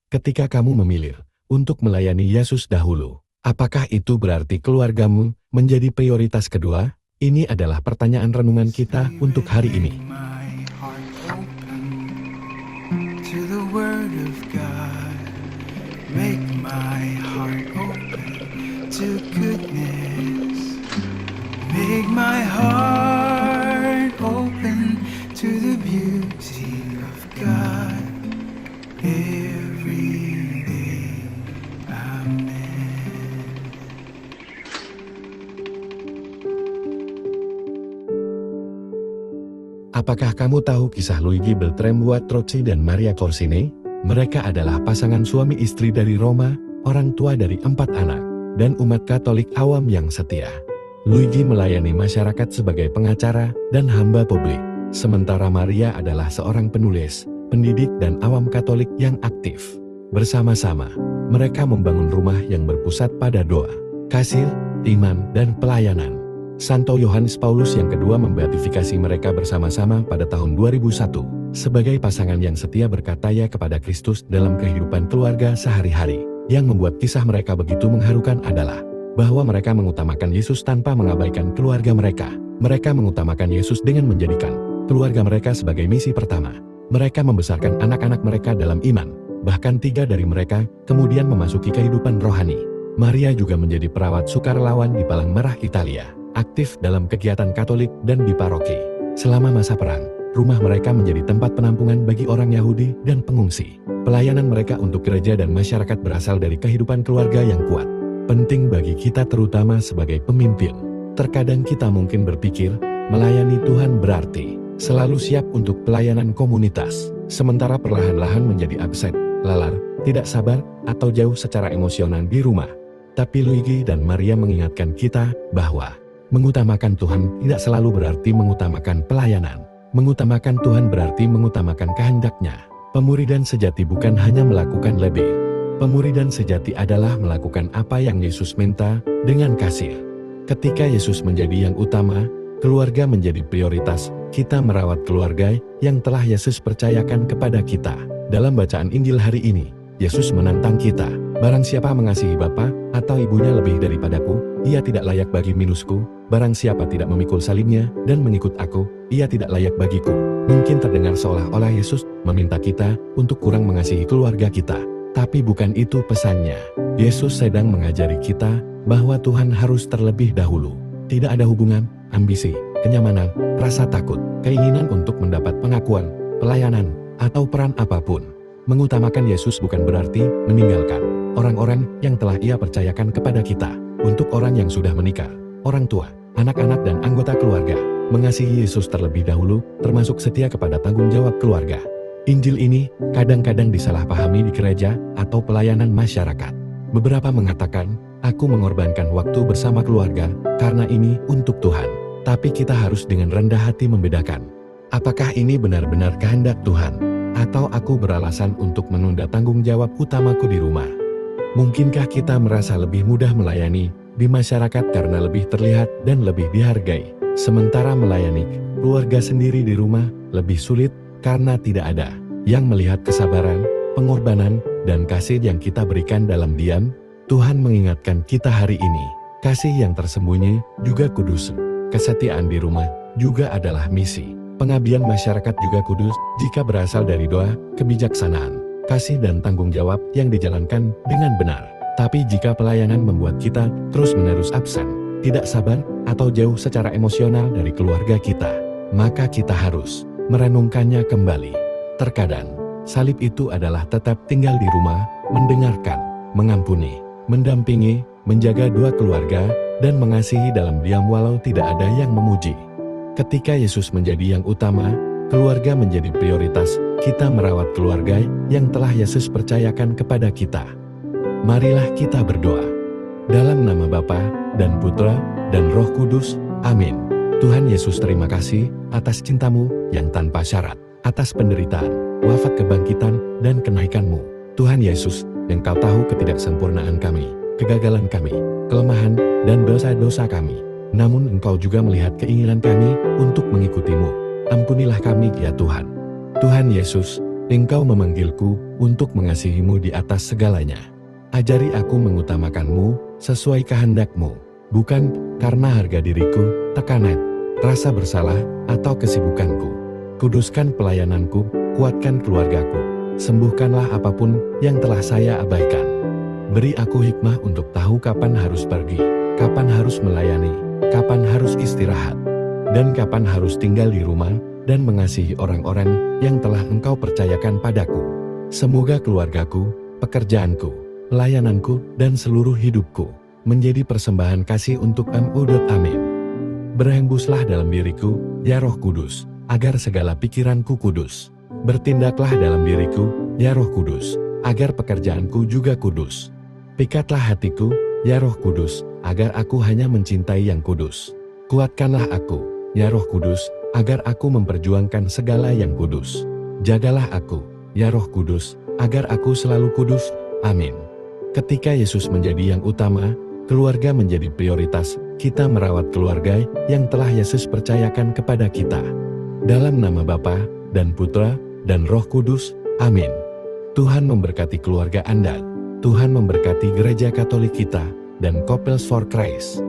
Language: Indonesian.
Ketika kamu memilih untuk melayani Yesus dahulu, apakah itu berarti keluargamu menjadi prioritas kedua? Ini adalah pertanyaan renungan kita untuk hari ini. Make my heart open to goodness. Make my heart open to the beauty of God every day. Amen. Apakah kamu tahu kisah Luigi Beltrame Watrozzi dan Maria Corsini? Mereka adalah pasangan suami istri dari Roma, orang tua dari 4 anak, dan umat Katolik awam yang setia. Luigi melayani masyarakat sebagai pengacara dan hamba publik, sementara Maria adalah seorang penulis, pendidik dan awam Katolik yang aktif. Bersama-sama, mereka membangun rumah yang berpusat pada doa, kasih, iman, dan pelayanan. Santo Yohanes Paulus yang kedua membeatifikasi mereka bersama-sama pada tahun 2001. Sebagai pasangan yang setia berkata ya kepada Kristus dalam kehidupan keluarga sehari-hari. Yang membuat kisah mereka begitu mengharukan adalah bahwa mereka mengutamakan Yesus tanpa mengabaikan keluarga mereka. Mereka mengutamakan Yesus dengan menjadikan keluarga mereka sebagai misi pertama. Mereka membesarkan anak-anak mereka dalam iman. Bahkan 3 dari mereka kemudian memasuki kehidupan rohani. Maria juga menjadi perawat sukarelawan di Palang Merah Italia, aktif dalam kegiatan Katolik dan di paroki. Selama masa perang, rumah mereka menjadi tempat penampungan bagi orang Yahudi dan pengungsi. Pelayanan mereka untuk gereja dan masyarakat berasal dari kehidupan keluarga yang kuat. Penting bagi kita terutama sebagai pemimpin. Terkadang kita mungkin berpikir, melayani Tuhan berarti selalu siap untuk pelayanan komunitas, sementara perlahan-lahan menjadi absen, lalar, tidak sabar, atau jauh secara emosional di rumah. Tapi Luigi dan Maria mengingatkan kita bahwa mengutamakan Tuhan tidak selalu berarti mengutamakan pelayanan. Mengutamakan Tuhan berarti mengutamakan kehendak-Nya. Pemuridan sejati bukan hanya melakukan lebih. Pemuridan sejati adalah melakukan apa yang Yesus minta dengan kasih. Ketika Yesus menjadi yang utama, keluarga menjadi prioritas. Kita merawat keluarga yang telah Yesus percayakan kepada kita. Dalam bacaan Injil hari ini, Yesus menantang kita. Barang siapa mengasihi bapa atau ibunya lebih daripadaku, ia tidak layak bagi minusku. Barang siapa tidak memikul salibnya dan mengikut aku, ia tidak layak bagiku. Mungkin terdengar seolah-olah Yesus meminta kita untuk kurang mengasihi keluarga kita. Tapi bukan itu pesannya. Yesus sedang mengajari kita bahwa Tuhan harus terlebih dahulu. Tidak ada hubungan, ambisi, kenyamanan, rasa takut, keinginan untuk mendapat pengakuan, pelayanan, atau peran apapun. Mengutamakan Yesus bukan berarti meninggalkan orang-orang yang telah Ia percayakan kepada kita. Untuk orang yang sudah menikah, orang tua, anak-anak dan anggota keluarga, mengasihi Yesus terlebih dahulu, termasuk setia kepada tanggung jawab keluarga. Injil ini kadang-kadang disalahpahami di gereja atau pelayanan masyarakat. Beberapa mengatakan, aku mengorbankan waktu bersama keluarga karena ini untuk Tuhan. Tapi kita harus dengan rendah hati membedakan. Apakah ini benar-benar kehendak Tuhan? Atau aku beralasan untuk menunda tanggung jawab utamaku di rumah? Mungkinkah kita merasa lebih mudah melayani di masyarakat karena lebih terlihat dan lebih dihargai, sementara melayani keluarga sendiri di rumah lebih sulit karena tidak ada yang melihat kesabaran, pengorbanan, dan kasih yang kita berikan dalam diam? Tuhan mengingatkan kita hari ini, kasih yang tersembunyi juga kudus. Kesetiaan di rumah juga adalah misi. Pengabdian masyarakat juga kudus jika berasal dari doa, kebijaksanaan, kasih dan tanggung jawab yang dijalankan dengan benar. Tapi jika pelayanan membuat kita terus-menerus absen, tidak sabar, atau jauh secara emosional dari keluarga kita, maka kita harus merenungkannya kembali. Terkadang, salib itu adalah tetap tinggal di rumah, mendengarkan, mengampuni, mendampingi, menjaga doa keluarga, dan mengasihi dalam diam walau tidak ada yang memuji. Ketika Yesus menjadi yang utama, keluarga menjadi prioritas. Kita merawat keluarga yang telah Yesus percayakan kepada kita. Marilah kita berdoa. Dalam nama Bapa dan Putra dan Roh Kudus. Amin. Tuhan Yesus, terima kasih atas cinta-Mu yang tanpa syarat, atas penderitaan, wafat, kebangkitan, dan kenaikan-Mu. Tuhan Yesus, Engkau tahu ketidaksempurnaan kami, kegagalan kami, kelemahan, dan dosa-dosa kami. Namun Engkau juga melihat keinginan kami untuk mengikuti-Mu. Ampunilah kami ya Tuhan. Tuhan Yesus, Engkau memanggilku untuk mengasihimu di atas segalanya. Ajari aku mengutamakanmu sesuai kehendak-mu, bukan karena harga diriku, tekanan, rasa bersalah, atau kesibukanku. Kuduskan pelayananku, kuatkan keluargaku, sembuhkanlah apapun yang telah saya abaikan. Beri aku hikmah untuk tahu kapan harus pergi, kapan harus melayani, kapan harus istirahat, dan kapan harus tinggal di rumah dan mengasihi orang-orang yang telah Engkau percayakan padaku. Semoga keluargaku, pekerjaanku, pelayananku, dan seluruh hidupku menjadi persembahan kasih untuk Mu. Amin. Berhembuslah dalam diriku, ya Roh Kudus, agar segala pikiranku kudus. Bertindaklah dalam diriku, ya Roh Kudus, agar pekerjaanku juga kudus. Pikatlah hatiku, ya Roh Kudus, agar aku hanya mencintai yang kudus. Kuatkanlah aku, ya Roh Kudus, agar aku memperjuangkan segala yang kudus. Jagalah aku, ya Roh Kudus, agar aku selalu kudus. Amin. Ketika Yesus menjadi yang utama, keluarga menjadi prioritas. Kita merawat keluarga yang telah Yesus percayakan kepada kita. Dalam nama Bapa dan Putra dan Roh Kudus. Amin. Tuhan memberkati keluarga Anda. Tuhan memberkati Gereja Katolik kita dan Couples for Christ.